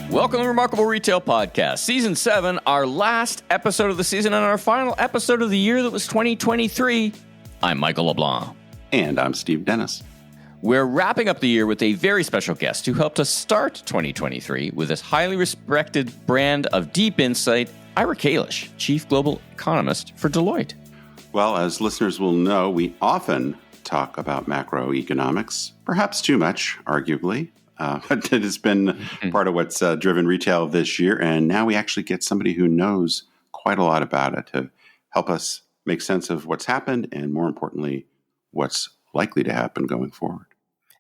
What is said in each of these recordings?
Welcome to Remarkable Retail Podcast, Season 7, our last episode of the season and our final episode of the year that was 2023. I'm Michael LeBlanc. And I'm Steve Dennis. We're wrapping up the year with a very special guest who helped us start 2023 with this highly respected brand of deep insight, Ira Kalish, Chief Global Economist for Deloitte. Well, as listeners will know, we often talk about macroeconomics, perhaps too much, arguably. But it has been part of what's driven retail this year. And now we actually get somebody who knows quite a lot about it to help us make sense of what's happened and, more importantly, what's likely to happen going forward.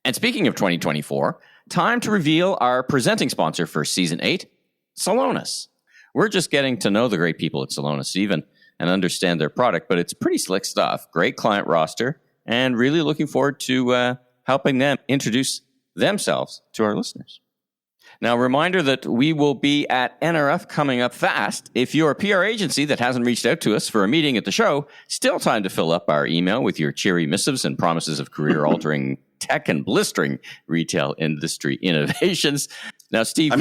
And speaking of 2024, time to reveal our presenting sponsor for Season 8, Celonis. We're just getting to know the great people at Celonis even and understand their product, but it's pretty slick stuff, great client roster, and really looking forward to helping them introduce themselves to our listeners. Now, a reminder that we will be at NRF coming up fast. If you're a PR agency that hasn't reached out to us for a meeting at the show, still time to fill up our email with your cheery missives and promises of career-altering tech and blistering retail industry innovations. Now, Steve,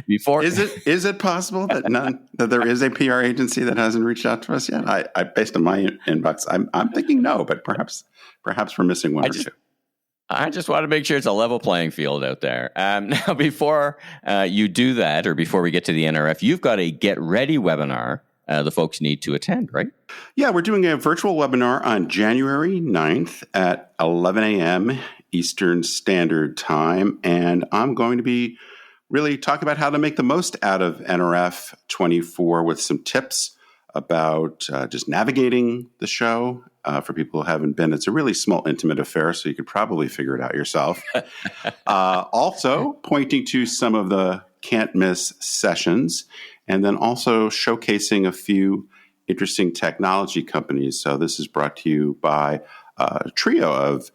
before is it possible that there is a PR agency that hasn't reached out to us yet? I based on my inbox, I'm thinking no, but perhaps we're missing one or two. I just want to make sure it's a level playing field out there. Now, before you do that, or before we get to the NRF, you've got a Get Ready webinar the folks need to attend, right? Yeah, we're doing a virtual webinar on January 9th at 11 a.m. Eastern Standard Time. And I'm going to be really talking about how to make the most out of NRF 24 with some tips about just navigating the show. For people who haven't been, it's a really small, intimate affair, so you could probably figure it out yourself. Also, pointing to some of the can't-miss sessions, and then also showcasing a few interesting technology companies. So this is brought to you by a trio of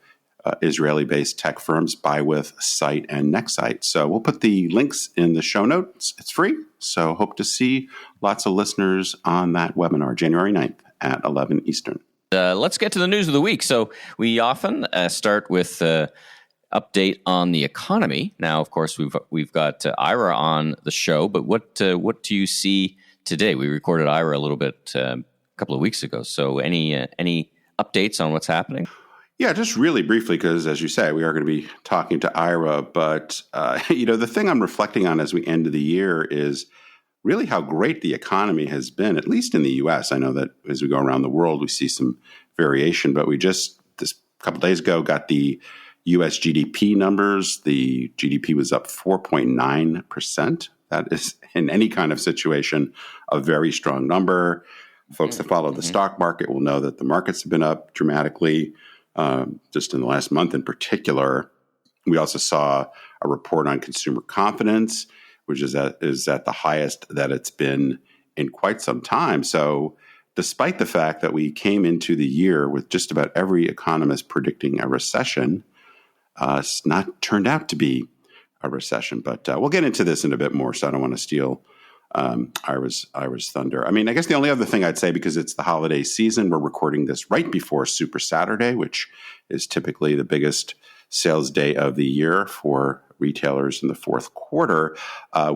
Israeli-based tech firms, BuyWith, Site, and Nexite. So we'll put the links in the show notes. It's free, so hope to see lots of listeners on that webinar, January 9th at 11 Eastern. Let's get to the news of the week. So we often start with update on the economy. Now, of course, we've got Ira on the show, but what do you see today? We recorded Ira a little bit a couple of weeks ago. So any updates on what's happening? Yeah, just really briefly, because as you say, we are going to be talking to Ira. But the thing I'm reflecting on as we end the year is really how great the economy has been, at least in the U.S. I know that as we go around the world, we see some variation, but we just, this couple days ago, got the U.S. GDP numbers. The GDP was up 4.9%. That is, in any kind of situation, a very strong number. Folks that follow the stock market will know that the markets have been up dramatically, just in the last month in particular. We also saw a report on consumer confidence, which is at the highest that it's been in quite some time. So despite the fact that we came into the year with just about every economist predicting a recession, it's not turned out to be a recession. But we'll get into this in a bit more, so I don't want to steal Ira's thunder. I mean, I guess the only other thing I'd say, because it's the holiday season, we're recording this right before Super Saturday, which is typically the biggest sales day of the year for retailers in the fourth quarter. I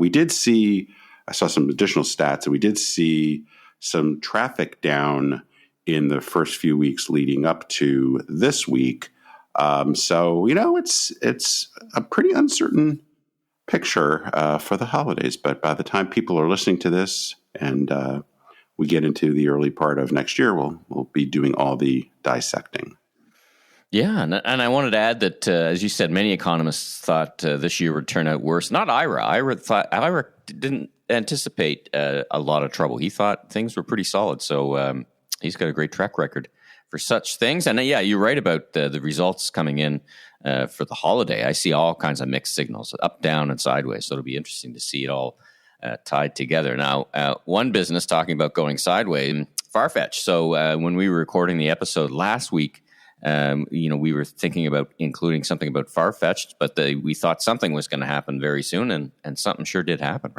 saw some additional stats, and we did see some traffic down in the first few weeks leading up to this week. So, it's a pretty uncertain picture for the holidays. But by the time people are listening to this and we get into the early part of next year, we'll be doing all the dissecting. Yeah, and I wanted to add that, as you said, many economists thought this year would turn out worse. Not Ira. Ira didn't anticipate a lot of trouble. He thought things were pretty solid. So he's got a great track record for such things. And yeah, you're right about the results coming in for the holiday. I see all kinds of mixed signals, up, down, and sideways. So it'll be interesting to see it all tied together. Now, one business talking about going sideways, Farfetch. So when we were recording the episode last week, we were thinking about including something about Farfetch, but we thought something was going to happen very soon, and something sure did happen.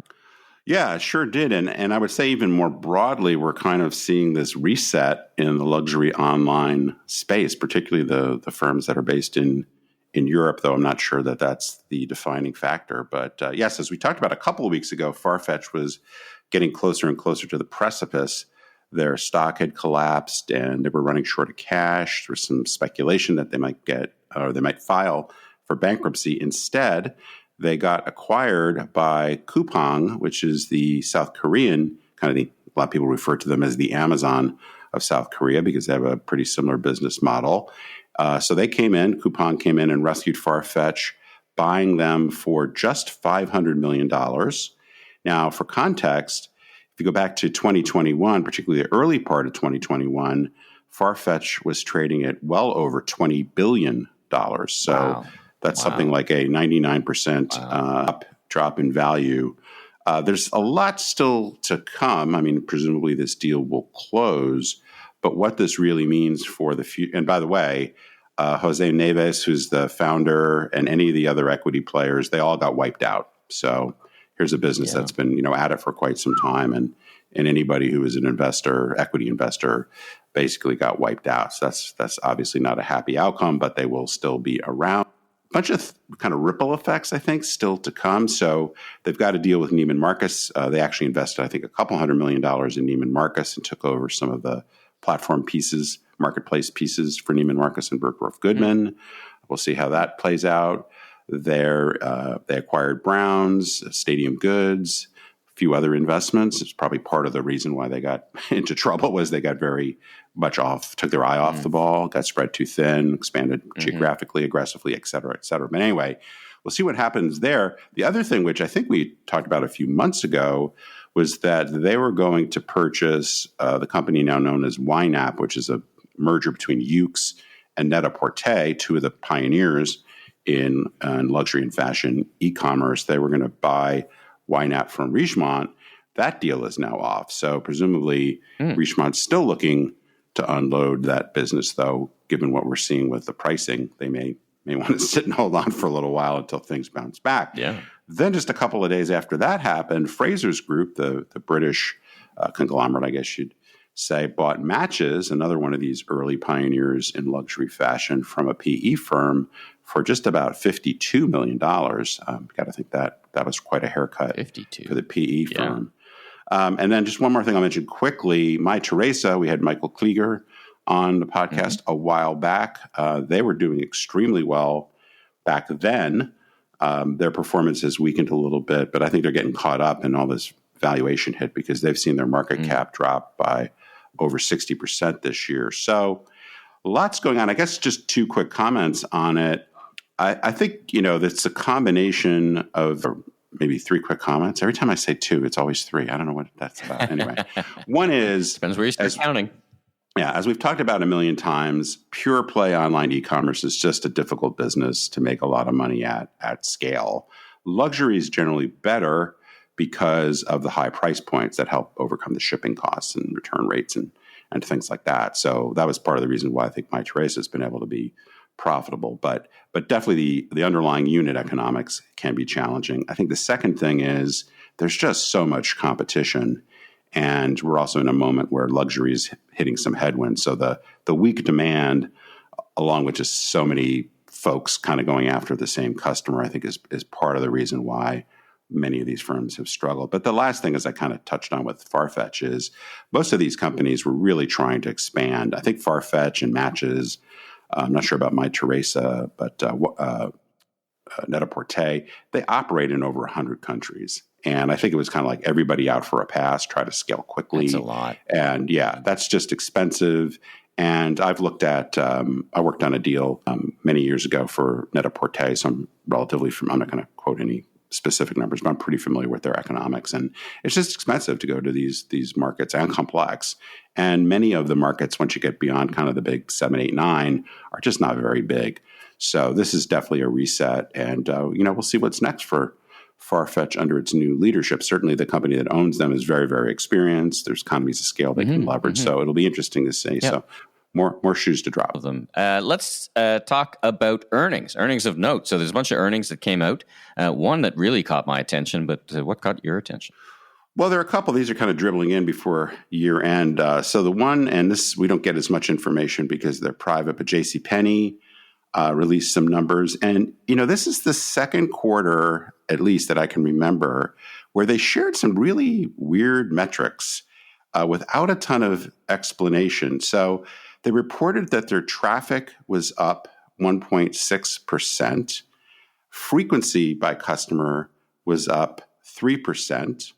Yeah, it sure did. And I would say even more broadly, we're kind of seeing this reset in the luxury online space, particularly the firms that are based in In Europe, though, I'm not sure that that's the defining factor. But yes, as we talked about a couple of weeks ago, Farfetch was getting closer and closer to the precipice. Their stock had collapsed and they were running short of cash. There was some speculation that they might get or they might file for bankruptcy. Instead, they got acquired by Coupang, which is the South Korean a lot of people refer to them as the Amazon of South Korea because they have a pretty similar business model. So they Coupang came in and rescued Farfetch, buying them for just $500 million. Now, for context, if you go back to 2021, particularly the early part of 2021, Farfetch was trading at well over $20 billion. So wow. That's something like a 99% drop in value. There's a lot still to come. I mean, presumably this deal will close, but what this really means for the future, and by the way, Jose Neves, who's the founder, and any of the other equity players, they all got wiped out. So here's a business that's been, at it for quite some time, and anybody who is an investor, equity investor, basically got wiped out. So that's obviously not a happy outcome, but they will still be around. Bunch of kind of ripple effects, I think, still to come. So they've got to deal with Neiman Marcus. They actually invested, I think, a couple $100 million in Neiman Marcus and took over some of the platform pieces, marketplace pieces for Neiman Marcus and Bergdorf Goodman. We'll see how that plays out. They acquired Browns, Stadium Goods, a few other investments. It's probably part of the reason why they got into trouble was they got very much took their eye off the ball, got spread too thin, expanded geographically, aggressively, et cetera, et cetera. But anyway, we'll see what happens there. The other thing, which I think we talked about a few months ago, was that they were going to purchase the company now known as YNAP, which is a merger between Yoox and Net-a-Porter, two of the pioneers in luxury and fashion e-commerce. They were going to buy YNAP from Richemont. That deal is now off. So presumably Richemont's still looking to unload that business, though, given what we're seeing with the pricing. They may want to sit and hold on for a little while until things bounce back. Yeah. Then just a couple of days after that happened, Frasers Group, the British conglomerate, I guess you'd say, bought Matches, another one of these early pioneers in luxury fashion, from a PE firm for just about $52 million. Got to think that was quite a haircut 52 for the PE firm. And then just one more thing I'll mention quickly. My Teresa, we had Michael Klieger on the podcast a while back. They were doing extremely well back then. Their performance has weakened a little bit, but I think they're getting caught up in all this valuation hit because they've seen their market cap drop by over 60% this year. So lots going on. I guess just two quick comments on it. I think, that's a combination of maybe three quick comments. Every time I say two, it's always three. I don't know what that's about. Anyway, one is... Depends where you start counting. Yeah, as we've talked about a million times, pure play online e-commerce is just a difficult business to make a lot of money at scale. Luxury is generally better because of the high price points that help overcome the shipping costs and return rates and things like that. So that was part of the reason why I think My Teresa has been able to be profitable. But definitely the underlying unit economics can be challenging. I think the second thing is there's just so much competition. And we're also in a moment where luxury is hitting some headwinds. So the weak demand, along with just so many folks kind of going after the same customer, I think is part of the reason why many of these firms have struggled. But the last thing, as I kind of touched on with Farfetch, is most of these companies were really trying to expand. I think Farfetch and Matches, I'm not sure about My Teresa, but Net-a-Porter, they operate in over 100 countries. And I think it was kind of like everybody out for a pass, try to scale quickly. That's a lot. And yeah, that's just expensive. And I've looked at, I worked on a deal many years ago for Net-a-Porter, so I'm relatively I'm not going to quote any specific numbers, but I'm pretty familiar with their economics. And it's just expensive to go to these markets and complex. And many of the markets, once you get beyond kind of the big 7, 8, 9, are just not very big. So this is definitely a reset. And, we'll see what's next for Farfetch under its new leadership. Certainly the company that owns them is very, very experienced. There's economies of scale they can leverage. So it'll be interesting to see. Yep. So more shoes to drop. Them. Let's talk about earnings of note. So there's a bunch of earnings that came out. One that really caught my attention, but what caught your attention? Well, there are a couple. These are kind of dribbling in before year end. So the one, and this we don't get as much information because they're private, but JC Penney released some numbers. And, this is the second quarter, at least that I can remember, where they shared some really weird metrics without a ton of explanation. So they reported that their traffic was up 1.6%. Frequency by customer was up 3%.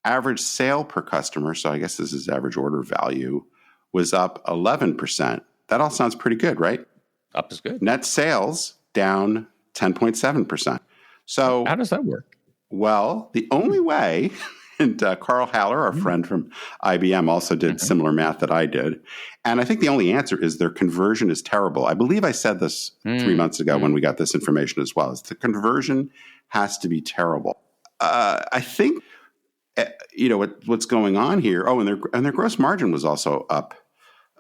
Average sale per customer, so I guess this is average order value, was up 11%. That all sounds pretty good, right? Up is good. Net sales down 10.7%. So how does that work? Well, the only way, and Carl Haller, our friend from IBM, also did similar math that I did. And I think the only answer is their conversion is terrible. I believe I said this 3 months ago when we got this information as well. Is the conversion has to be terrible. I think, what's going on here. Oh, and their gross margin was also up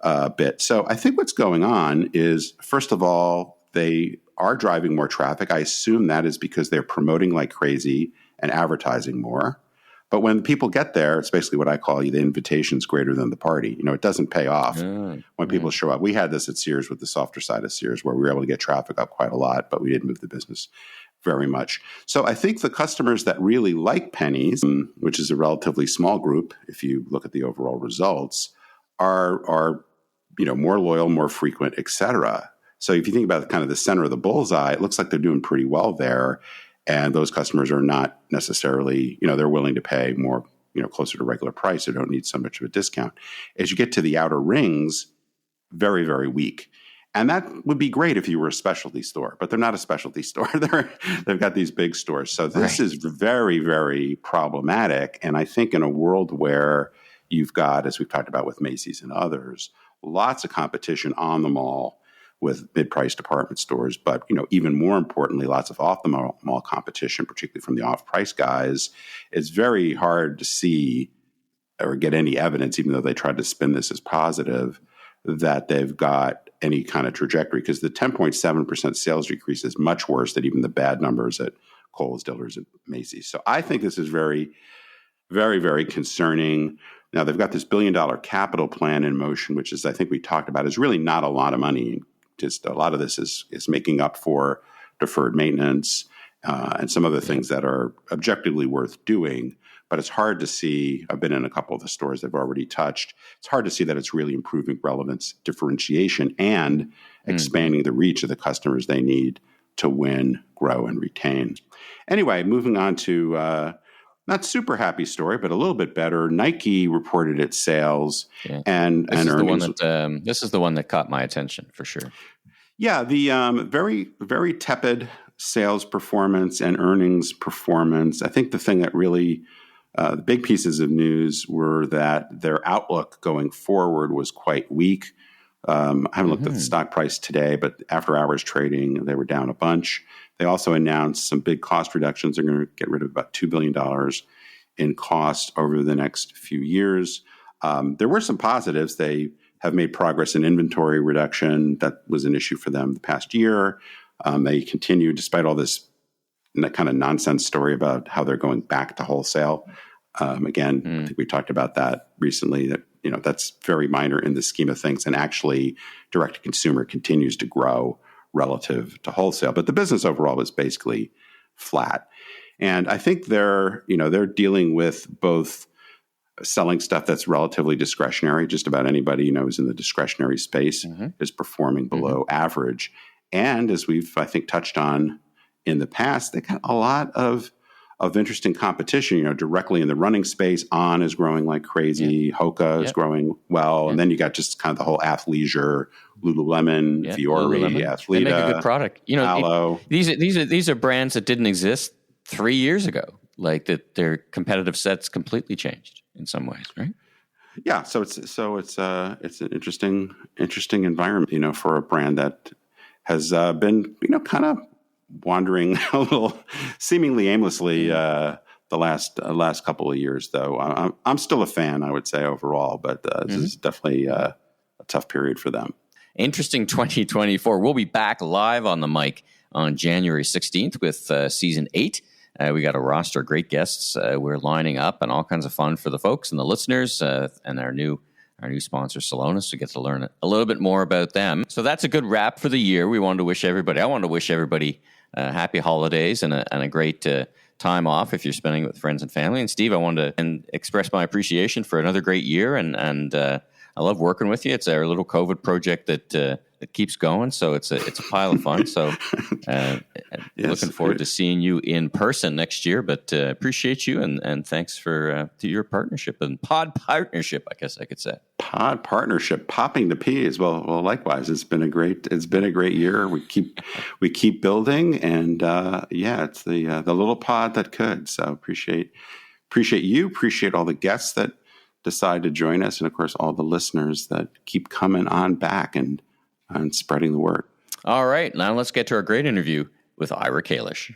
a bit. So I think what's going on is, first of all, they are driving more traffic. I assume that is because they're promoting like crazy and advertising more. But when people get there, it's basically what I call the invitation's greater than the party. It doesn't pay off when people show up. We had this at Sears with the softer side of Sears where we were able to get traffic up quite a lot, but we didn't move the business very much. So I think the customers that really like pennies, which is a relatively small group if you look at the overall results, are more loyal, more frequent, et cetera. So if you think about kind of the center of the bullseye, it looks like they're doing pretty well there. And those customers are not necessarily, they're willing to pay more, closer to regular price. They don't need so much of a discount. As you get to the outer rings, very, very weak. And that would be great if you were a specialty store, but they're not a specialty store. They've got these big stores. So this is very, very problematic. And I think in a world where you've got, as we've talked about with Macy's and others, lots of competition on the mall with mid-price department stores, but even more importantly, lots of off-the-mall competition, particularly from the off-price guys. It's very hard to see or get any evidence, even though they tried to spin this as positive, that they've got any kind of trajectory, because the 10.7% sales decrease is much worse than even the bad numbers at Kohl's, Dillard's, and Macy's. So I think this is very, very, very concerning. Now, they've got this $1 billion capital plan in motion, which is, I think we talked about, is really not a lot of money. Just a lot of this is making up for deferred maintenance and some other things that are objectively worth doing. But it's hard to see. I've been in a couple of the stores they've already touched. It's hard to see that it's really improving relevance, differentiation, and expanding the reach of the customers they need to win, grow, and retain. Anyway, moving on to not super happy story, but a little bit better. Nike reported its sales and earnings. This is the one that caught my attention for sure. Yeah, the very, very tepid sales performance and earnings performance. I think the thing that really, the big pieces of news were that their outlook going forward was quite weak. I haven't looked at the stock price today, but after hours trading, they were down a bunch. They also announced some big cost reductions. They're going to get rid of about $2 billion in cost over the next few years. There were some positives. They have made progress in inventory reduction. That was an issue for them the past year. They continue, despite all this kind of nonsense story about how they're going back to wholesale. Again, I think we talked about that recently, that that's very minor in the scheme of things. And actually, direct-to-consumer continues to grow relative to wholesale. But the business overall is basically flat. And I think they're dealing with both selling stuff that's relatively discretionary. Just about anybody who's in the discretionary space is performing below average. And as we've, I think, touched on in the past, they got a lot of interesting competition, directly in the running space. On is growing like crazy. Hoka is growing well. And then you got just kind of the whole athleisure, Lululemon, Fiore, Athleta. They make a good product. Alo. These are brands that didn't exist 3 years ago. Like that, their competitive set's completely changed in some ways, right? Yeah. So it's an interesting environment, for a brand that has been, kind of wandering a little seemingly aimlessly the last couple of years, though. I'm still a fan, I would say, overall, but this is definitely a tough period for them. Interesting 2024. We'll be back live on the mic on January 16th with Season 8. We got a roster of great guests we're lining up, and all kinds of fun for the folks and the listeners and our new our new sponsor, Salonis, to get to learn a little bit more about them. So that's a good wrap for the year. I wanted to wish everybody happy holidays and a great time off if you're spending it with friends and family. And Steve, I wanted to express my appreciation for another great year, and I love working with you. It's our little COVID project that keeps going, so it's a pile of fun. So yes, looking forward to seeing you in person next year. But appreciate you and thanks for to your partnership and pod partnership, I guess I could say. Pod partnership, popping the P's. Well, likewise, it's been a great year. We keep building, and it's the little pod that could. So appreciate you. Appreciate all the guests that decide to join us, and of course all the listeners that keep coming on back and spreading the word. All right, now let's get to our great interview with Ira Kalish.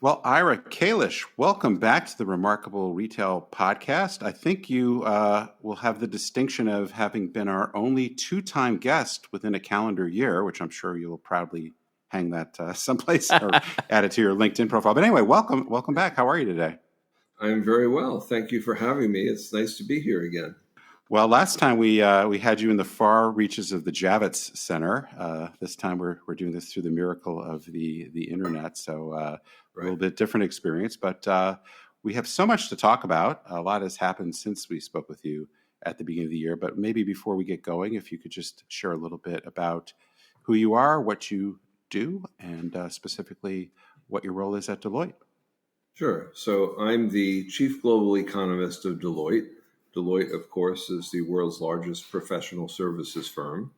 Well, Ira Kalish, welcome back to the Remarkable Retail Podcast. I think you will have the distinction of having been our only two-time guest within a calendar year, which I'm sure you'll proudly hang that someplace or add it to your LinkedIn profile. But anyway, welcome back. How are you today? I'm very well. Thank you for having me. It's nice to be here again. Well, last time we had you in the far reaches of the Javits Center. This time we're doing this through the miracle of the internet. So a little bit different experience, but we have so much to talk about. A lot has happened since we spoke with you at the beginning of the year. But maybe before we get going, if you could just share a little bit about who you are, what you do, and specifically what your role is at Deloitte. Sure. So I'm the chief global economist of Deloitte. Deloitte, of course, is the world's largest professional services firm.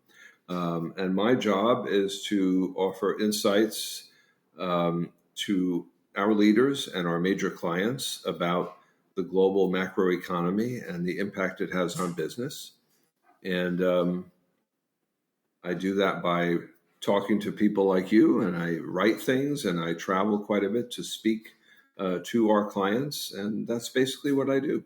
And my job is to offer insights to our leaders and our major clients about the global macroeconomy and the impact it has on business. And I do that by talking to people like you, and I write things, and I travel quite a bit to speak to our clients, and that's basically what I do.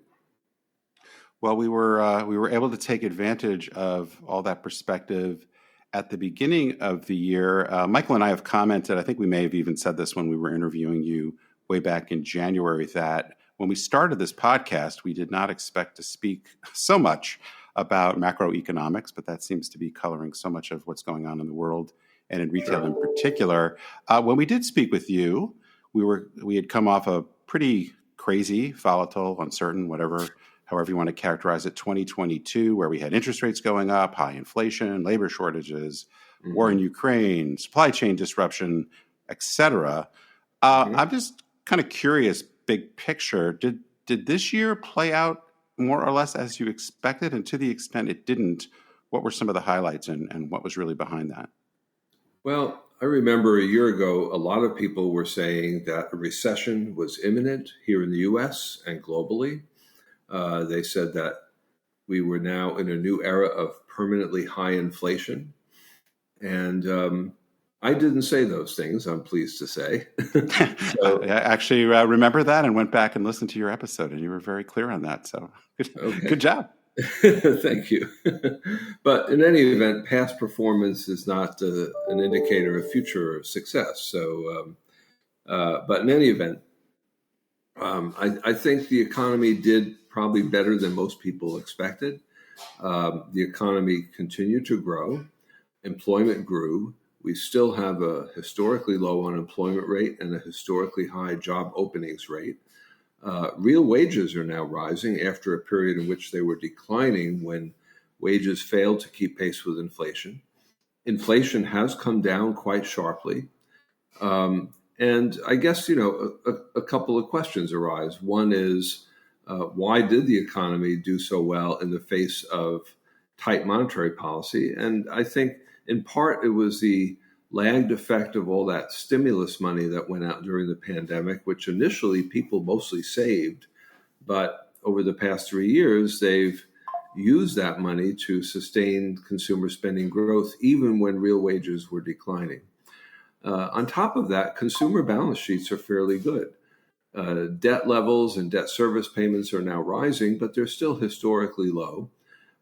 Well, we were able to take advantage of all that perspective at the beginning of the year. Michael and I have commented, I think we may have even said this when we were interviewing you way back in January, that when we started this podcast, we did not expect to speak so much about macroeconomics, but that seems to be coloring so much of what's going on in the world and in retail in particular. When we did speak with you, we had come off a pretty crazy, volatile, uncertain, however you want to characterize it, 2022, where we had interest rates going up, high inflation, labor shortages, war in Ukraine, supply chain disruption, et cetera. I'm just kind of curious, big picture, did this year play out more or less as you expected? And to the extent it didn't, what were some of the highlights and what was really behind that? Well, I remember a year ago, a lot of people were saying that a recession was imminent here in the U.S. and globally. They said that we were now in a new era of permanently high inflation. And I didn't say those things, I'm pleased to say. I actually remember that and went back and listened to your episode, and you were very clear on that. So good job. Thank you. But in any event, past performance is not an indicator of future success. So, but in any event, I think the economy did probably better than most people expected. The economy continued to grow. Employment grew. We still have a historically low unemployment rate and a historically high job openings rate. Real wages are now rising after a period in which they were declining when wages failed to keep pace with inflation. Inflation has come down quite sharply. And I guess, a couple of questions arise. One is, why did the economy do so well in the face of tight monetary policy? And I think in part it was the lagged effect of all that stimulus money that went out during the pandemic, which initially people mostly saved. But over the past 3 years, they've used that money to sustain consumer spending growth, even when real wages were declining. On top of that, consumer balance sheets are fairly good. Debt levels and debt service payments are now rising, but they're still historically low.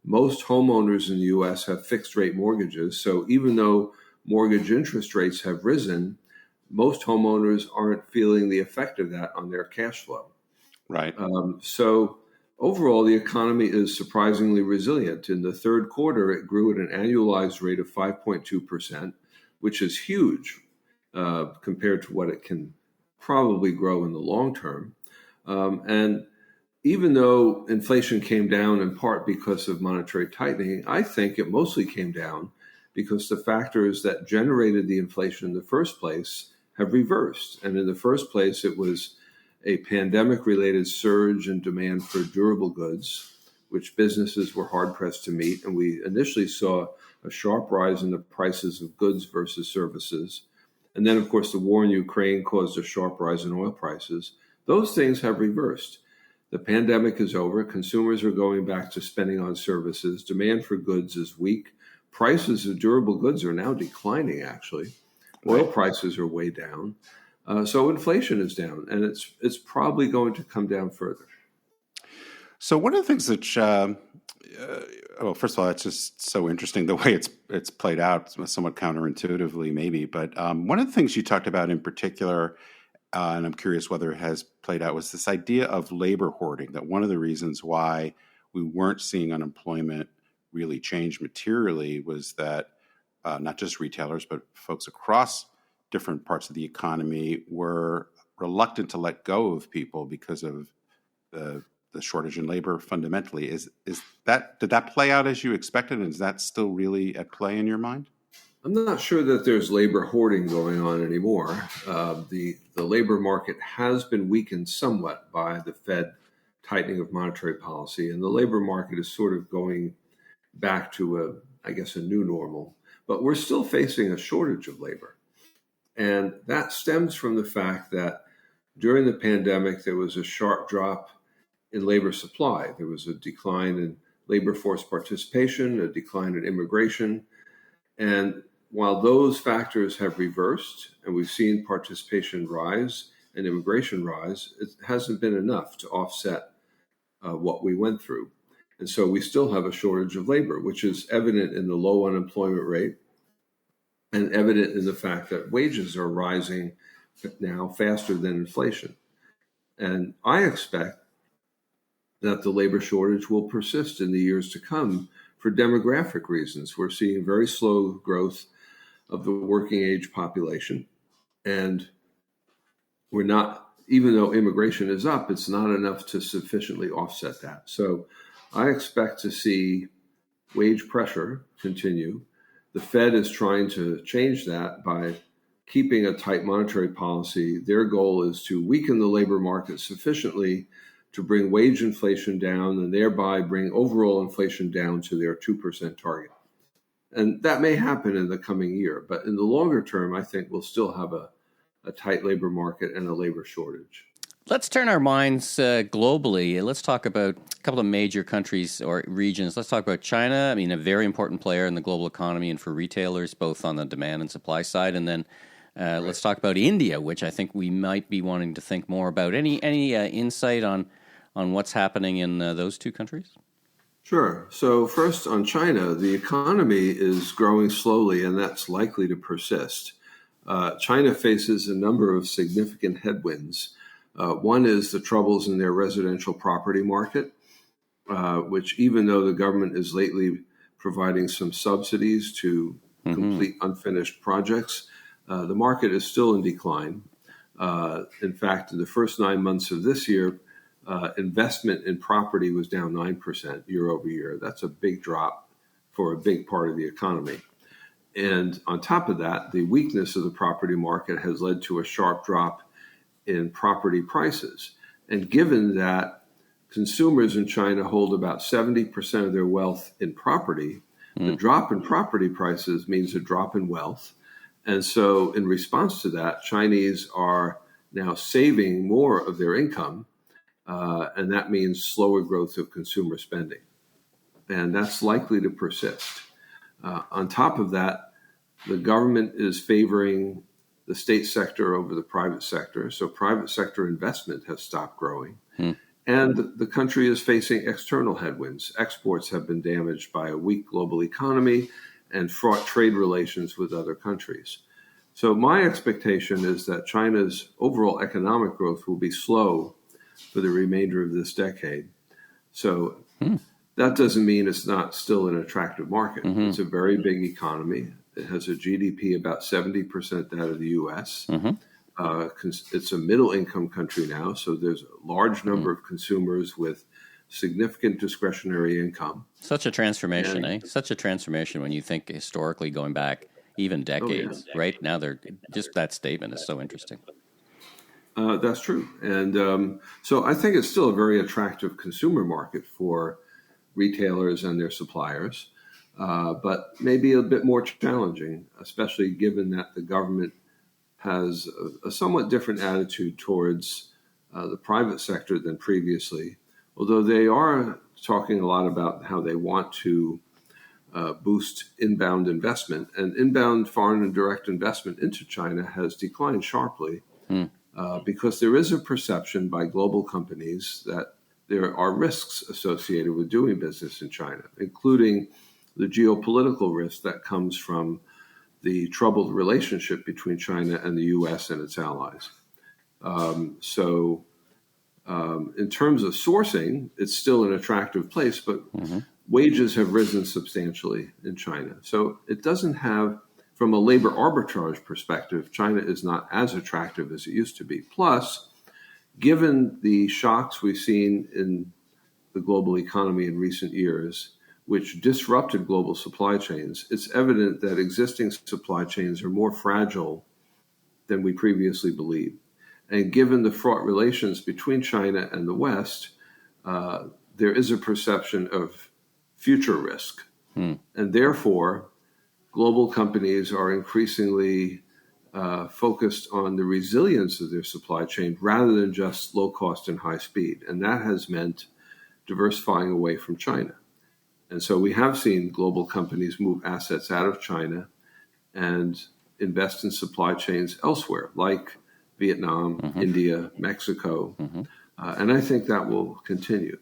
Most homeowners in the U.S. have fixed rate mortgages. So even though mortgage interest rates have risen, most homeowners aren't feeling the effect of that on their cash flow. Right. So overall, the economy is surprisingly resilient. In the third quarter, it grew at an annualized rate of 5.2%, which is huge compared to what it can probably grow in the long term. And even though inflation came down in part because of monetary tightening, I think it mostly came down because the factors that generated the inflation in the first place have reversed. And in the first place, it was a pandemic-related surge in demand for durable goods, which businesses were hard-pressed to meet. And we initially saw a sharp rise in the prices of goods versus services. And then, of course, the war in Ukraine caused a sharp rise in oil prices. Those things have reversed. The pandemic is over. Consumers are going back to spending on services. Demand for goods is weak. Prices of durable goods are now declining, actually. Oil prices are way down. So inflation is down, and it's probably going to come down further. So one of the things that, well, first of all, it's just so interesting the way it's played out, somewhat counterintuitively maybe. But one of the things you talked about in particular, and I'm curious whether it has played out, was this idea of labor hoarding, that one of the reasons why we weren't seeing unemployment really change materially was that not just retailers, but folks across different parts of the economy were reluctant to let go of people because of the shortage in labor fundamentally. Did that play out as you expected, and is that still really at play in your mind? I'm not sure that there's labor hoarding going on anymore. The labor market has been weakened somewhat by the Fed tightening of monetary policy, and the labor market is sort of going back to a new normal. But we're still facing a shortage of labor. And that stems from the fact that during the pandemic, there was a sharp drop in labor supply. There was a decline in labor force participation, a decline in immigration. And while those factors have reversed and we've seen participation rise and immigration rise, it hasn't been enough to offset what we went through. And so we still have a shortage of labor, which is evident in the low unemployment rate and evident in the fact that wages are rising now faster than inflation. And I expect that the labor shortage will persist in the years to come for demographic reasons. We're seeing very slow growth of the working age population. And we're not, even though immigration is up, it's not enough to sufficiently offset that. So I expect to see wage pressure continue. The Fed is trying to change that by keeping a tight monetary policy. Their goal is to weaken the labor market sufficiently to bring wage inflation down and thereby bring overall inflation down to their 2% target. And that may happen in the coming year. But in the longer term, I think we'll still have a tight labor market and a labor shortage. Let's turn our minds globally. Let's talk about a couple of major countries or regions. Let's talk about China. I mean, a very important player in the global economy and for retailers, both on the demand and supply side. And then let's talk about India, which I think we might be wanting to think more about. Any insight on what's happening in those two countries? Sure. So first on China, the economy is growing slowly, and that's likely to persist. China faces a number of significant headwinds. One is the troubles in their residential property market, which even though the government is lately providing some subsidies to complete unfinished projects, the market is still in decline. In fact, in the first 9 months of this year, investment in property was down 9% year over year. That's a big drop for a big part of the economy. And on top of that, the weakness of the property market has led to a sharp drop in property prices. And given that consumers in China hold about 70% of their wealth in property, the drop in property prices means a drop in wealth. And so in response to that, Chinese are now saving more of their income, and that means slower growth of consumer spending. And that's likely to persist. On top of that, the government is favoring the state sector over the private sector. So private sector investment has stopped growing. And the country is facing external headwinds. Exports have been damaged by a weak global economy and fraught trade relations with other countries. So my expectation is that China's overall economic growth will be slow for the remainder of this decade. So that doesn't mean it's not still an attractive market. It's a very big economy. It has a GDP about 70% out of the U.S. It's a middle-income country now, so there's a large number of consumers with significant discretionary income. Such a transformation, Such a transformation when you think historically going back even decades. Right now, they're just that statement is so interesting. That's true. And so I think it's still a very attractive consumer market for retailers and their suppliers, but maybe a bit more challenging, especially given that the government has a somewhat different attitude towards the private sector than previously, although they are talking a lot about how they want to boost inbound investment. And inbound foreign and direct investment into China has declined sharply because there is a perception by global companies that there are risks associated with doing business in China, including the geopolitical risk that comes from the troubled relationship between China and the U.S. and its allies. In terms of sourcing, it's still an attractive place, but wages have risen substantially in China. So it doesn't have, from a labor arbitrage perspective, China is not as attractive as it used to be. Plus, given the shocks we've seen in the global economy in recent years, which disrupted global supply chains, it's evident that existing supply chains are more fragile than we previously believed. And given the fraught relations between China and the West, there is a perception of future risk. And therefore, global companies are increasingly focused on the resilience of their supply chain rather than just low cost and high speed. And that has meant diversifying away from China. And so we have seen global companies move assets out of China and invest in supply chains elsewhere, like Vietnam, India, Mexico. And I think that will continue,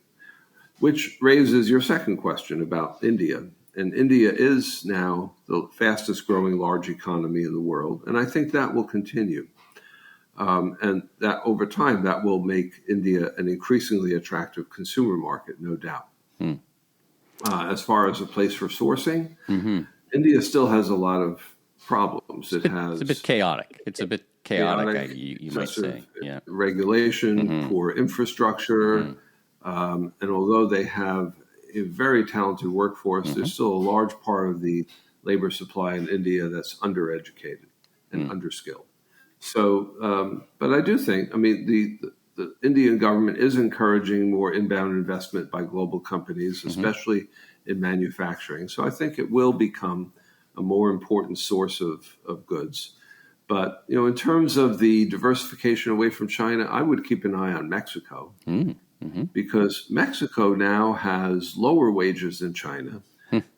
which raises your second question about India. And India is now the fastest growing large economy in the world. And I think that will continue. And that over time, that will make India an increasingly attractive consumer market, no doubt. As far as a place for sourcing, India still has a lot of problems. It's a bit chaotic. It's a bit chaotic, you might say. Regulation, poor infrastructure. And although they have a very talented workforce, there's still a large part of the labor supply in India that's undereducated and underskilled. So, but I do think, the Indian government is encouraging more inbound investment by global companies, especially in manufacturing. So I think it will become a more important source of goods. But, in terms of the diversification away from China, I would keep an eye on Mexico because Mexico now has lower wages than China.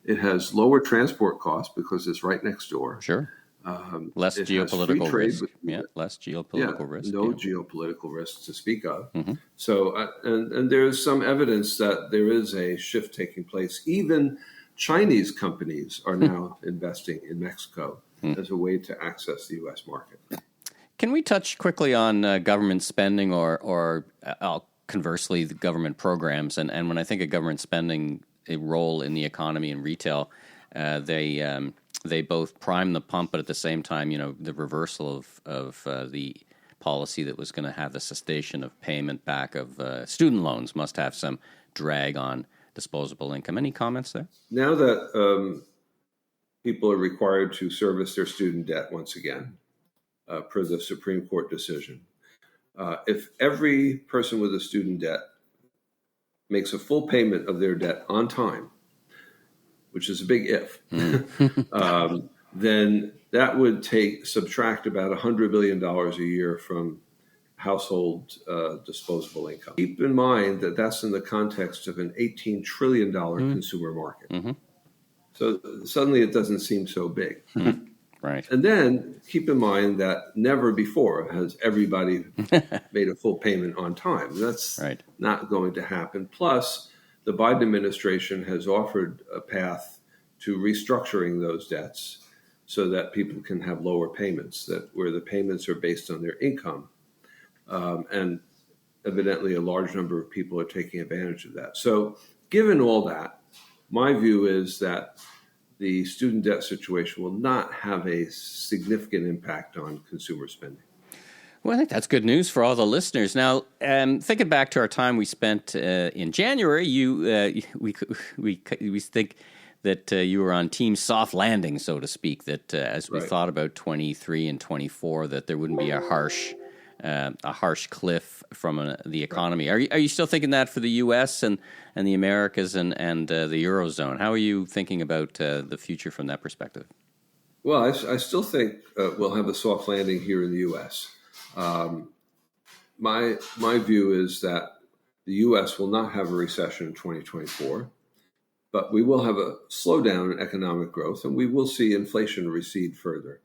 It has lower transport costs because it's right next door. Sure. Less geopolitical risk. Less geopolitical risk. No geopolitical risk to speak of. So, and there's some evidence that there is a shift taking place. Even Chinese companies are now investing in Mexico as a way to access the U.S. market. Can we touch quickly on government spending or conversely, the government programs? And when I think of government spending, a role in the economy and retail, they both prime the pump, but at the same time, the reversal of the policy that was going to have the cessation of payment back of student loans must have some drag on disposable income. Any comments there? Now that people are required to service their student debt once again, per the Supreme Court decision, if every person with a student debt makes a full payment of their debt on time, which is a big if, then that would subtract about $100 billion a year from household disposable income. Keep in mind that that's in the context of an $18 trillion consumer market. So suddenly it doesn't seem so big. Right. And then keep in mind that never before has everybody made a full payment on time. That's not going to happen. Plus, the Biden administration has offered a path to restructuring those debts so that people can have lower payments, where the payments are based on their income. And evidently a large number of people are taking advantage of that. So given all that, my view is that the student debt situation will not have a significant impact on consumer spending. Well, I think that's good news for all the listeners. Now, thinking back to our time we spent in January, we think that you were on team soft landing, so to speak. That as we thought about 23 and 24, that there wouldn't be a harsh cliff from the economy. Are you still thinking that for the U.S. and the Americas and the Eurozone? How are you thinking about the future from that perspective? Well, I still think we'll have a soft landing here in the U.S. My view is that the U.S. will not have a recession in 2024, but we will have a slowdown in economic growth, and we will see inflation recede further.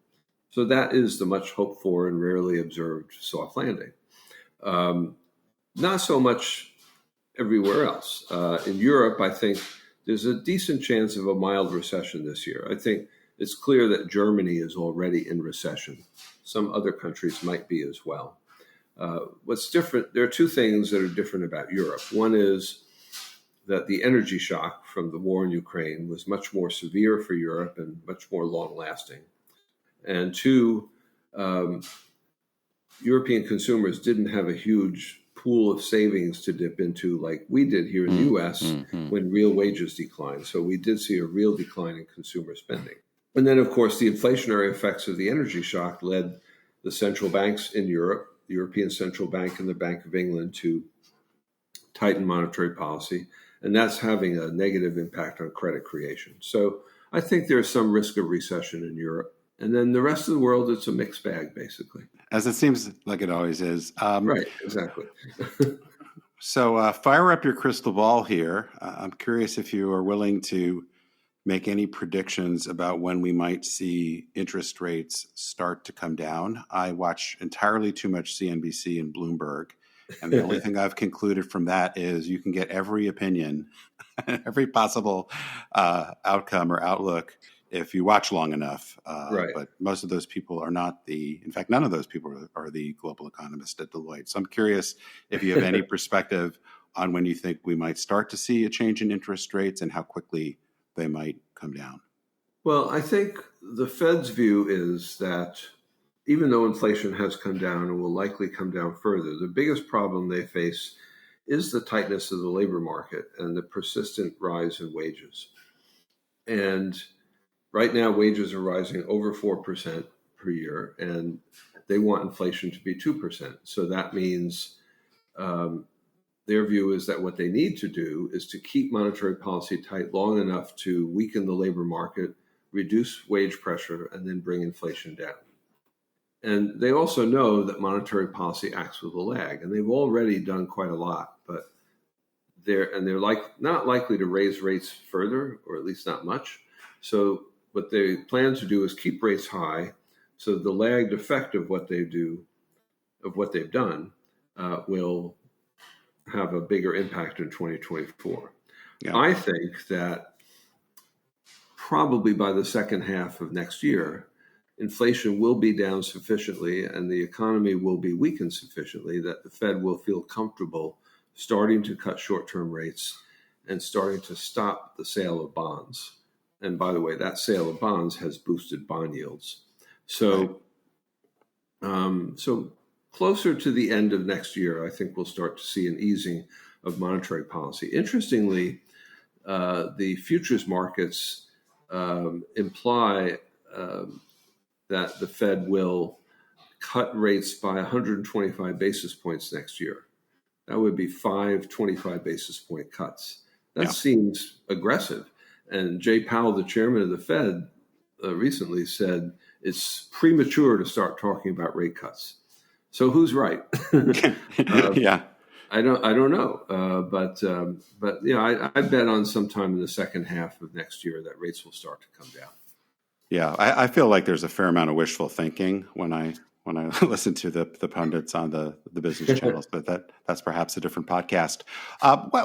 So that is the much hoped for and rarely observed soft landing. Not so much everywhere else. In Europe, I think there's a decent chance of a mild recession this year. I think it's clear that Germany is already in recession. Some other countries might be as well. What's different, there are two things that are different about Europe. One is that the energy shock from the war in Ukraine was much more severe for Europe and much more long-lasting. And two, European consumers didn't have a huge pool of savings to dip into like we did here in the U.S. when real wages declined. So we did see a real decline in consumer spending. And then, of course, the inflationary effects of the energy shock led the central banks in Europe, the European Central Bank and the Bank of England, to tighten monetary policy. And that's having a negative impact on credit creation. So I think there's some risk of recession in Europe. And then the rest of the world, it's a mixed bag, basically. As it seems like it always is. Right, exactly. So fire up your crystal ball here. I'm curious if you are willing to make any predictions about when we might see interest rates start to come down. I watch entirely too much CNBC and Bloomberg, and the only thing I've concluded from that is you can get every opinion, every possible outcome or outlook if you watch long enough. But most of those people are not in fact, none of those people are the global economists at Deloitte. So I'm curious if you have any perspective on when you think we might start to see a change in interest rates and how quickly they might come down. Well, I think the Fed's view is that even though inflation has come down and will likely come down further, the biggest problem they face is the tightness of the labor market and the persistent rise in wages. And right now, wages are rising over 4% per year, and they want inflation to be 2%. So that means their view is that what they need to do is to keep monetary policy tight long enough to weaken the labor market, reduce wage pressure, and then bring inflation down. And they also know that monetary policy acts with a lag, and they've already done quite a lot, but they're not likely to raise rates further, or at least not much. So what they plan to do is keep rates high, so the lagged effect of what they've done, will have a bigger impact in 2024. Yeah. I think that probably by the second half of next year, inflation will be down sufficiently and the economy will be weakened sufficiently that the Fed will feel comfortable starting to cut short-term rates and starting to stop the sale of bonds. And by the way, that sale of bonds has boosted bond yields. So, so closer to the end of next year, I think we'll start to see an easing of monetary policy. Interestingly, the futures markets imply that the Fed will cut rates by 125 basis points next year. That would be 5 25 basis point cuts. That seems aggressive. And Jay Powell, the chairman of the Fed, recently said it's premature to start talking about rate cuts. So who's right? I don't know. But I bet on sometime in the second half of next year that rates will start to come down. Yeah, I feel like there's a fair amount of wishful thinking when I listen to the pundits on the business channels, but that's perhaps a different podcast.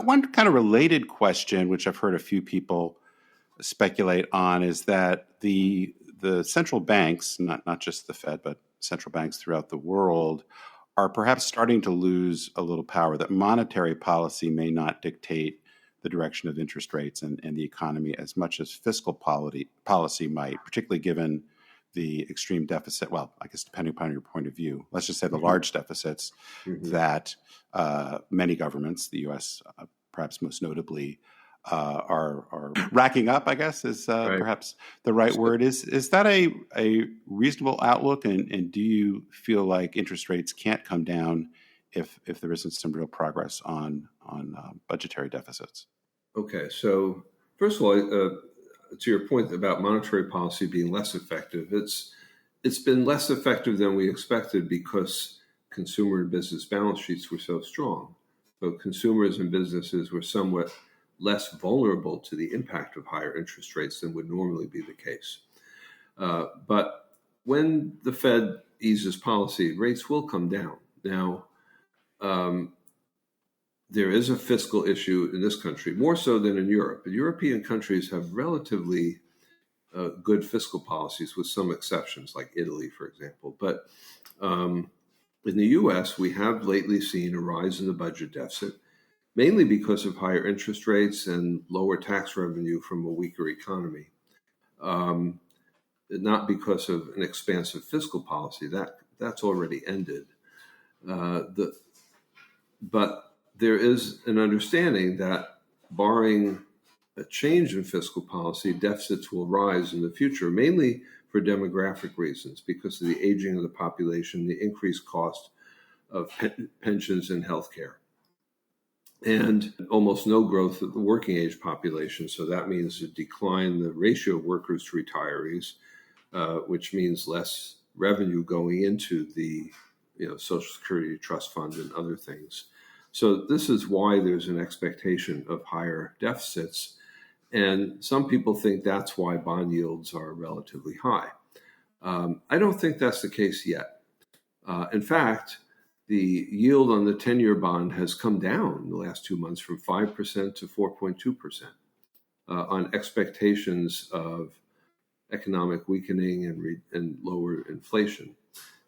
One kind of related question, which I've heard a few people speculate on, is that the central banks, not just the Fed, but central banks throughout the world, are perhaps starting to lose a little power, that monetary policy may not dictate the direction of interest rates and the economy as much as fiscal policy might, particularly given the extreme deficit. Well, I guess depending upon your point of view, let's just say the large deficits that many governments, the U.S. Perhaps most notably, are racking up, I guess is perhaps the right word. Is that a reasonable outlook? And do you feel like interest rates can't come down if there isn't some real progress on budgetary deficits? Okay, so first of all, to your point about monetary policy being less effective, it's been less effective than we expected because consumer and business balance sheets were so strong. So consumers and businesses were somewhat less vulnerable to the impact of higher interest rates than would normally be the case. But when the Fed eases policy, rates will come down. Now, there is a fiscal issue in this country, more so than in Europe. But European countries have relatively good fiscal policies with some exceptions, like Italy, for example. But in the U.S., we have lately seen a rise in the budget deficit, mainly because of higher interest rates and lower tax revenue from a weaker economy, not because of an expansive fiscal policy. That's already ended. But there is an understanding that barring a change in fiscal policy, deficits will rise in the future, mainly for demographic reasons, because of the aging of the population, the increased cost of pensions and healthcare, and almost no growth of the working age population. So that means a decline in the ratio of workers to retirees, which means less revenue going into the Social Security Trust Fund and other things. So this is why there's an expectation of higher deficits. And some people think that's why bond yields are relatively high. I don't think that's the case yet. In fact, the yield on the 10-year bond has come down in the last 2 months from 5% to 4.2% on expectations of economic weakening and lower inflation.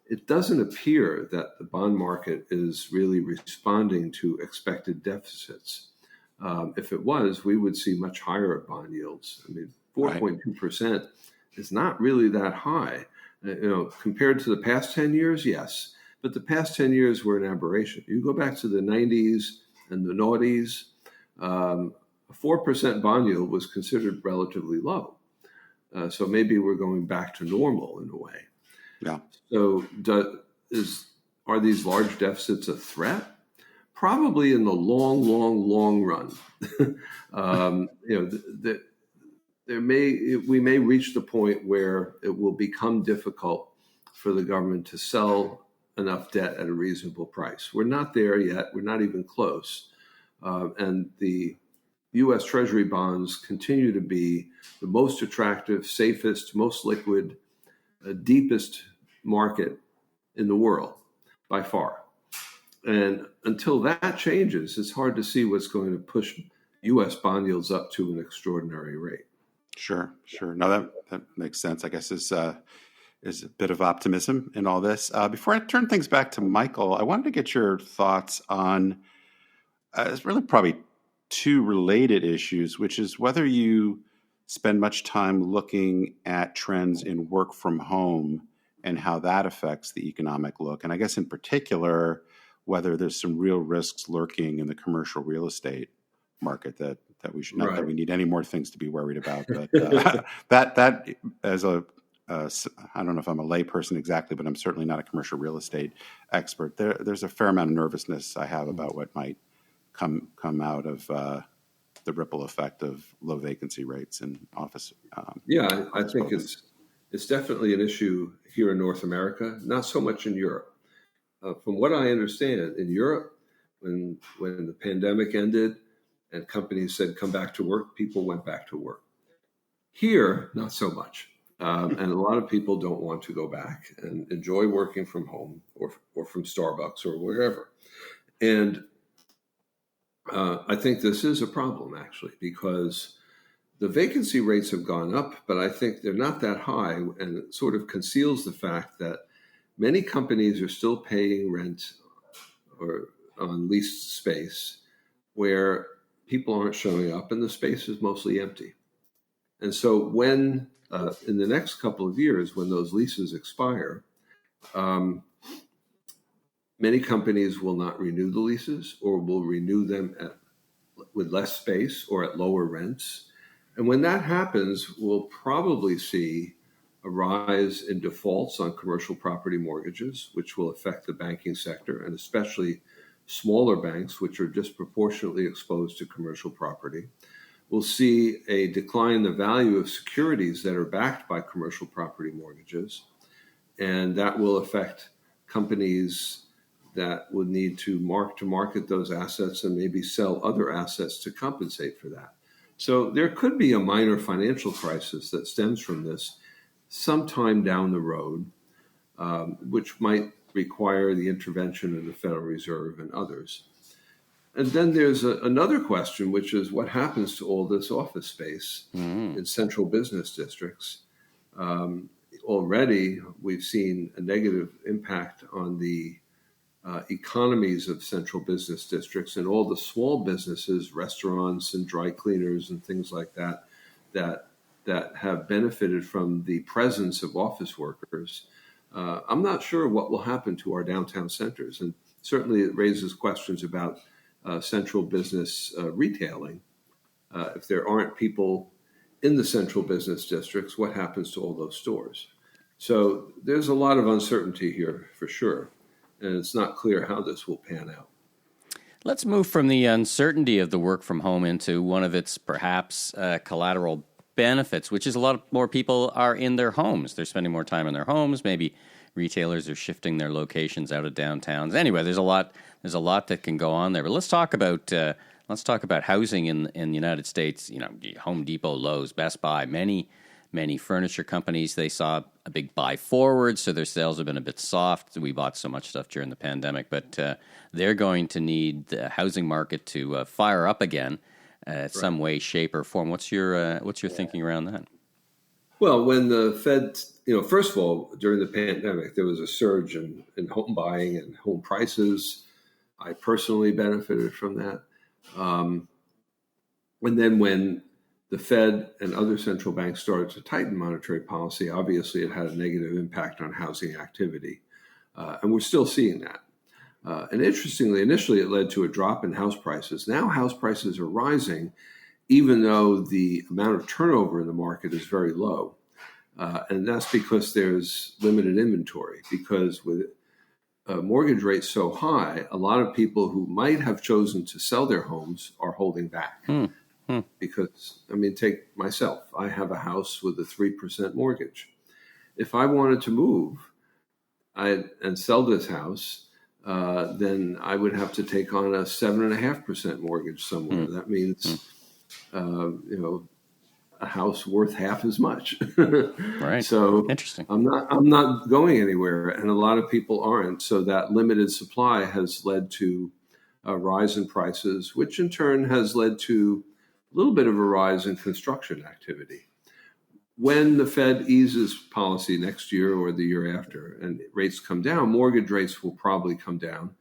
It doesn't appear that the bond market is really responding to expected deficits. If it was, we would see much higher bond yields. I mean, 4.2% is not really that high. Compared to the past 10 years, yes. But the past 10 years were an aberration. You go back to the 90s and the noughties, a 4% bond yield was considered relatively low. So maybe we're going back to normal in a way. Yeah. So are these large deficits a threat? Probably in the long run. We may reach the point where it will become difficult for the government to sell enough debt at a reasonable price. We're not there yet. We're not even close. And the U.S. Treasury bonds continue to be the most attractive, safest, most liquid, deepest market in the world by far. And until that changes, it's hard to see what's going to push U.S. bond yields up to an extraordinary rate. Sure. No, that makes sense. I guess is a bit of optimism in all this. Before I turn things back to Michael, I wanted to get your thoughts on it's really probably two related issues, which is whether you spend much time looking at trends in work from home and how that affects the economic look. And I guess in particular, whether there's some real risks lurking in the commercial real estate market that we should, not that we need any more things to be worried about, but that as a I don't know if I'm a lay person exactly, but I'm certainly not a commercial real estate expert. There's a fair amount of nervousness I have about what might come out of the ripple effect of low vacancy rates in office. I think it's definitely an issue here in North America, not so much in Europe. From what I understand, in Europe, when the pandemic ended and companies said come back to work, people went back to work. Here, not so much. And a lot of people don't want to go back and enjoy working from home or from Starbucks or wherever. And I think this is a problem, actually, because the vacancy rates have gone up, but I think they're not that high, and it sort of conceals the fact that many companies are still paying rent or on leased space where people aren't showing up and the space is mostly empty. And so when, in the next couple of years, when those leases expire, many companies will not renew the leases or will renew them with less space or at lower rents. And when that happens, we'll probably see a rise in defaults on commercial property mortgages, which will affect the banking sector, and especially smaller banks, which are disproportionately exposed to commercial property. We'll see a decline in the value of securities that are backed by commercial property mortgages, and that will affect companies that would need to market those assets and maybe sell other assets to compensate for that. So there could be a minor financial crisis that stems from this sometime down the road, which might require the intervention of the Federal Reserve and others. And then there's another question, which is what happens to all this office space in central business districts? Already, we've seen a negative impact on the economies of central business districts and all the small businesses, restaurants and dry cleaners and things like that, that have benefited from the presence of office workers. I'm not sure what will happen to our downtown centers. And certainly it raises questions about central business retailing. If there aren't people in the central business districts, what happens to all those stores? So there's a lot of uncertainty here for sure. And it's not clear how this will pan out. Let's move from the uncertainty of the work from home into one of its perhaps collateral benefits, which is a lot more people are in their homes. They're spending more time in their homes. Maybe retailers are shifting their locations out of downtowns. Anyway, there's a lot that can go on there. But let's talk about housing in the United States. You know, Home Depot, Lowe's, Best Buy, many furniture companies, they saw a big buy forward, so their sales have been a bit soft. We bought so much stuff during the pandemic, but they're going to need the housing market to fire up again, some way, shape, or form. What's your thinking around that? Well, when the Fed, first of all, during the pandemic, there was a surge in home buying and home prices. I personally benefited from that. And then when the Fed and other central banks started to tighten monetary policy, obviously it had a negative impact on housing activity. And we're still seeing that. And interestingly, initially it led to a drop in house prices. Now house prices are rising, even though the amount of turnover in the market is very low. And that's because there's limited inventory, because with mortgage rates so high, a lot of people who might have chosen to sell their homes are holding back. Because, take myself. I have a house with a 3% mortgage. If I wanted to move and sell this house, then I would have to take on a 7.5% mortgage somewhere. That means, a house worth half as much. Right. So interesting. I'm not going anywhere, and a lot of people aren't. So that limited supply has led to a rise in prices, which in turn has led to a little bit of a rise in construction activity. When the Fed eases policy next year or the year after and rates come down, mortgage rates will probably come down,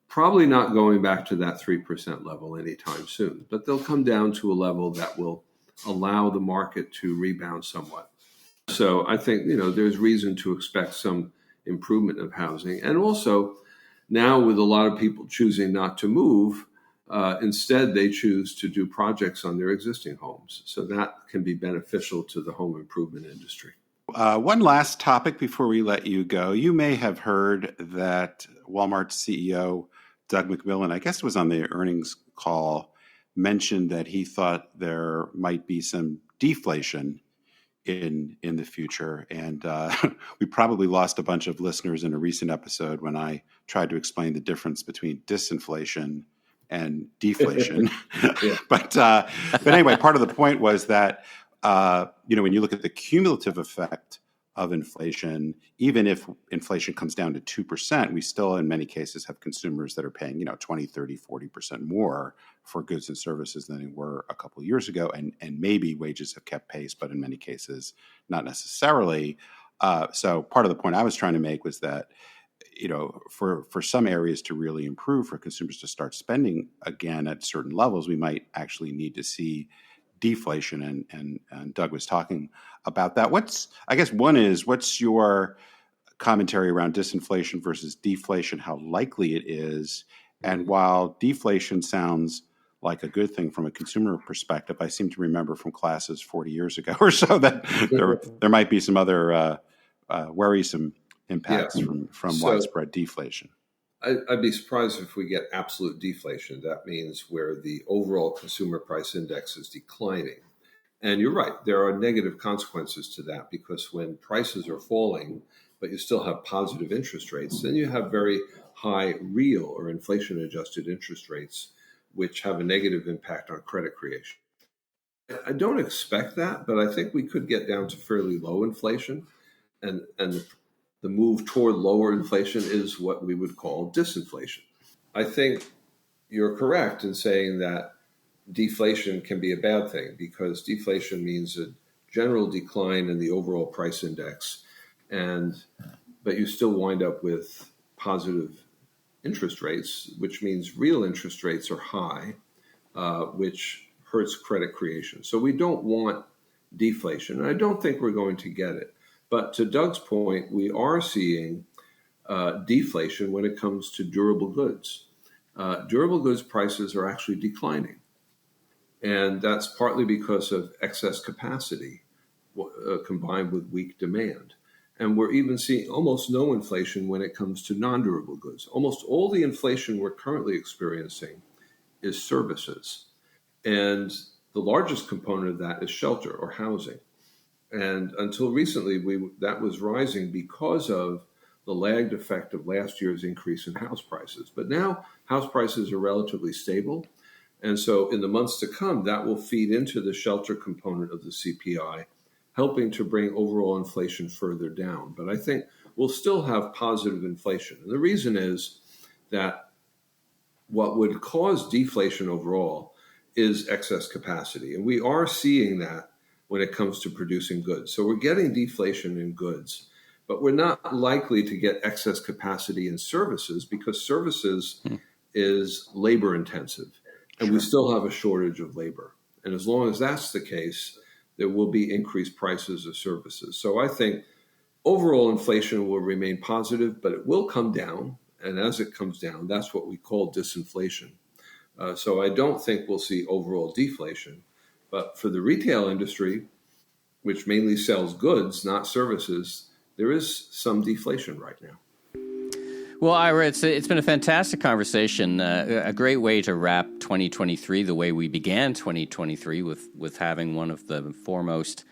probably not going back to that 3% level anytime soon, but they'll come down to a level that will allow the market to rebound somewhat. So I think, there's reason to expect some improvement of housing. And also now with a lot of people choosing not to move, instead, they choose to do projects on their existing homes. So that can be beneficial to the home improvement industry. One last topic before we let you go. You may have heard that Walmart's CEO, Doug McMillon, I guess it was on the earnings call, mentioned that he thought there might be some deflation in the future. And we probably lost a bunch of listeners in a recent episode when I tried to explain the difference between disinflation and deflation. But anyway, part of the point was that, when you look at the cumulative effect of inflation, even if inflation comes down to 2%, we still in many cases have consumers that are paying, 20, 30, 40% more for goods and services than they were a couple of years ago. And maybe wages have kept pace, but in many cases, not necessarily. So part of the point I was trying to make was that for some areas to really improve, for consumers to start spending again at certain levels, we might actually need to see deflation. And Doug was talking about that. What's your commentary around disinflation versus deflation, how likely it is? And while deflation sounds like a good thing from a consumer perspective, I seem to remember from classes 40 years ago or so that there might be some other worrisome impacts from widespread deflation. I'd be surprised if we get absolute deflation. That means where the overall consumer price index is declining. And you're right, there are negative consequences to that, because when prices are falling, but you still have positive interest rates, then you have very high real or inflation-adjusted interest rates, which have a negative impact on credit creation. I don't expect that, but I think we could get down to fairly low inflation. And the move toward lower inflation is what we would call disinflation. I think you're correct in saying that deflation can be a bad thing, because deflation means a general decline in the overall price index, but you still wind up with positive interest rates, which means real interest rates are high, which hurts credit creation. So we don't want deflation, and I don't think we're going to get it. But to Doug's point, we are seeing deflation when it comes to durable goods. Durable goods prices are actually declining. And that's partly because of excess capacity combined with weak demand. And we're even seeing almost no inflation when it comes to non-durable goods. Almost all the inflation we're currently experiencing is services. And the largest component of that is shelter or housing. And until recently, that was rising because of the lagged effect of last year's increase in house prices. But now house prices are relatively stable. And so in the months to come, that will feed into the shelter component of the CPI, helping to bring overall inflation further down. But I think we'll still have positive inflation. And the reason is that what would cause deflation overall is excess capacity. And we are seeing that when it comes to producing goods. So we're getting deflation in goods, but we're not likely to get excess capacity in services, because services is labor intensive. And we still have a shortage of labor. And as long as that's the case, there will be increased prices of services. So I think overall inflation will remain positive, but it will come down. And as it comes down, that's what we call disinflation. So I don't think we'll see overall deflation. But for the retail industry, which mainly sells goods, not services, there is some deflation right now. Well, Ira, it's been a fantastic conversation, a great way to wrap 2023 the way we began 2023 with having one of the foremost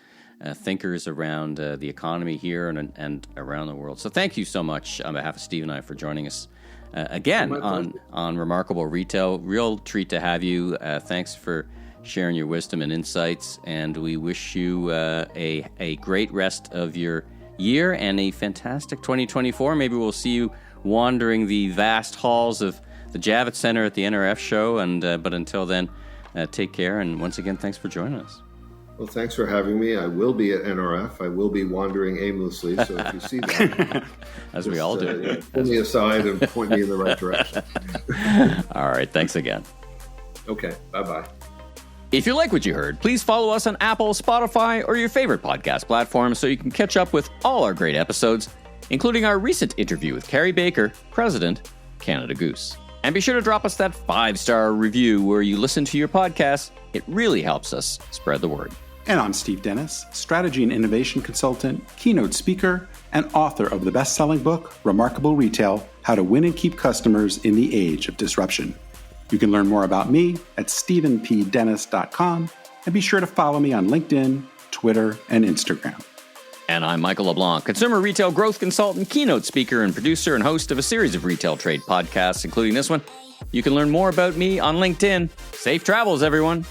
thinkers around the economy here and around the world. So thank you so much on behalf of Steve and I for joining us again on Remarkable Retail. Real treat to have you. Thanks for sharing your wisdom and insights, and we wish you a great rest of your year and a fantastic 2024. Maybe we'll see you wandering the vast halls of the Javits Center at the NRF show. But until then, take care. And once again, thanks for joining us. Well, thanks for having me. I will be at NRF. I will be wandering aimlessly. So if you see that, as we all do, pull me aside and point me in the right direction. All right. Thanks again. Okay. Bye-bye. If you like what you heard, please follow us on Apple, Spotify, or your favorite podcast platform so you can catch up with all our great episodes, including our recent interview with Carrie Baker, President, Canada Goose. And be sure to drop us that 5-star review where you listen to your podcast. It really helps us spread the word. And I'm Steve Dennis, strategy and innovation consultant, keynote speaker, and author of the best-selling book, Remarkable Retail: How to Win and Keep Customers in the Age of Disruption. You can learn more about me at stephenpdennis.com, and be sure to follow me on LinkedIn, Twitter, and Instagram. And I'm Michael LeBlanc, consumer retail growth consultant, keynote speaker, and producer and host of a series of retail trade podcasts, including this one. You can learn more about me on LinkedIn. Safe travels, everyone.